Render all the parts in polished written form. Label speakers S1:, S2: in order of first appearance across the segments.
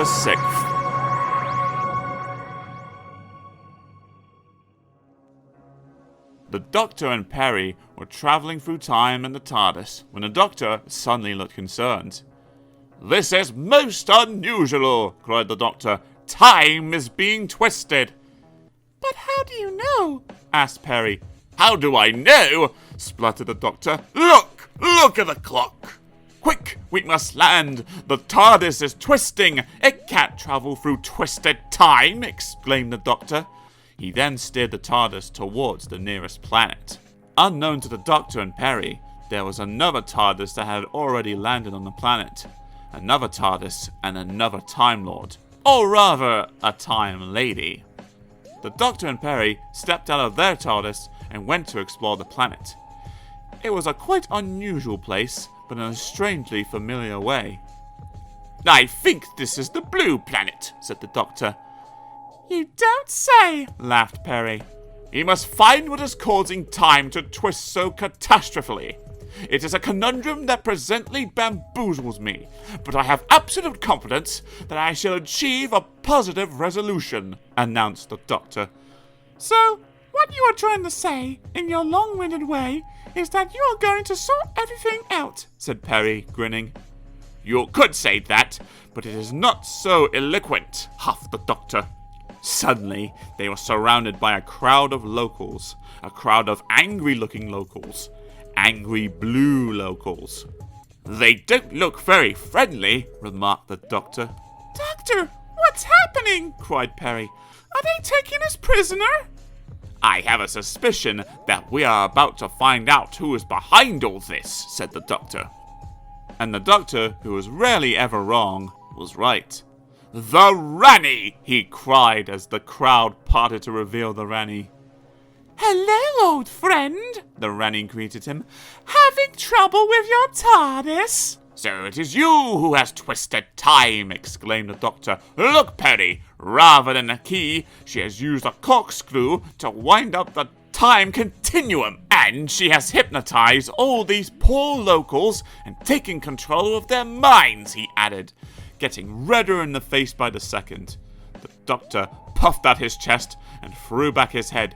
S1: Chapter 6. The Doctor and Perry were travelling through time in the TARDIS when the Doctor suddenly looked concerned. "This is most unusual," cried the Doctor. "Time is being twisted."
S2: "But how do you know?"
S1: asked Perry. "How do I know?" spluttered the Doctor. "Look! Look at the clock! Quick! We must land! The TARDIS is twisting! It can't travel through twisted time!" exclaimed the Doctor. He then steered the TARDIS towards the nearest planet. Unknown to the Doctor and Perry, there was another TARDIS that had already landed on the planet. Another TARDIS and another Time Lord. Or rather, a Time Lady. The Doctor and Perry stepped out of their TARDIS and went to explore the planet. It was a quite unusual place, but in a strangely familiar way. "I think this is the Blue Planet," said the Doctor.
S2: "You don't say,"
S1: laughed Perry. "We must find what is causing time to twist so catastrophically. It is a conundrum that presently bamboozles me, but I have absolute confidence that I shall achieve a positive resolution," announced the Doctor.
S2: "So, what you are trying to say, in your long-winded way, is that you are going to sort everything out,"
S1: said Perry, grinning. "You could say that, but it is not so eloquent," huffed the Doctor. Suddenly, they were surrounded by a crowd of locals, a crowd of angry-looking locals, angry blue locals. "They don't look very friendly," remarked the Doctor.
S2: "Doctor, what's happening?"
S1: cried Perry.
S2: "Are they taking us prisoner?"
S1: "I have a suspicion that we are about to find out who is behind all this," said the Doctor. And the Doctor, who was rarely ever wrong, was right. "The Ranny!" he cried as the crowd parted to reveal the Ranny.
S2: "Hello, old friend,"
S1: the Ranny greeted him.
S2: "Having trouble with your TARDIS?"
S1: "So it is you who has twisted time!" exclaimed the Doctor. "Look, Perry, rather than a key, she has used a corkscrew to wind up the time continuum, and she has hypnotized all these poor locals and taken control of their minds," he added, getting redder in the face by the second. The Doctor puffed out his chest and threw back his head.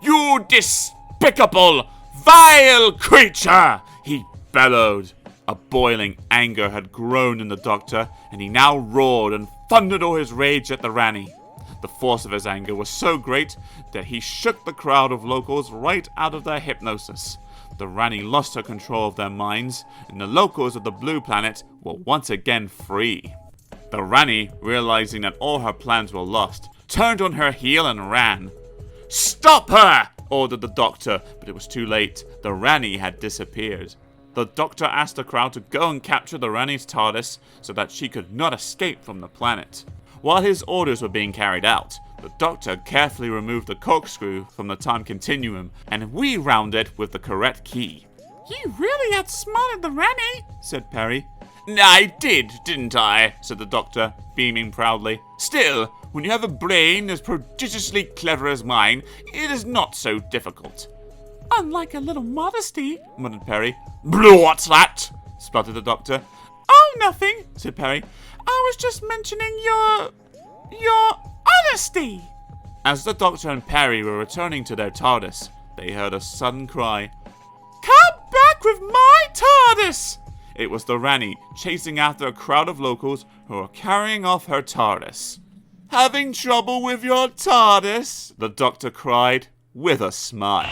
S1: "You despicable, vile creature!" he bellowed. A boiling anger had grown in the Doctor, and he now roared and thundered all his rage at the Ranny. The force of his anger was so great that he shook the crowd of locals right out of their hypnosis. The Ranny lost her control of their minds, and the locals of the Blue Planet were once again free. The Ranny, realizing that all her plans were lost, turned on her heel and ran. "Stop her!" ordered the Doctor, but it was too late. The Ranny had disappeared. The Doctor asked the crowd to go and capture the Ranny's TARDIS so that she could not escape from the planet. While his orders were being carried out, the Doctor carefully removed the corkscrew from the time continuum and rewound it with the correct key.
S2: "You really outsmarted the Ranny," said Perry.
S1: "I did, didn't I?" said the Doctor, beaming proudly. "Still, when you have a brain as prodigiously clever as mine, it is not so difficult."
S2: "Unlike a little modesty,"
S1: muttered Perry. "What's that?" spluttered the Doctor.
S2: "Oh, nothing," said Perry. "I was just mentioning your honesty."
S1: As the Doctor and Perry were returning to their TARDIS, they heard a sudden cry.
S2: "Come back with my TARDIS!"
S1: It was the Ranny chasing after a crowd of locals who were carrying off her TARDIS. "Having trouble with your TARDIS?" the Doctor cried with a smile.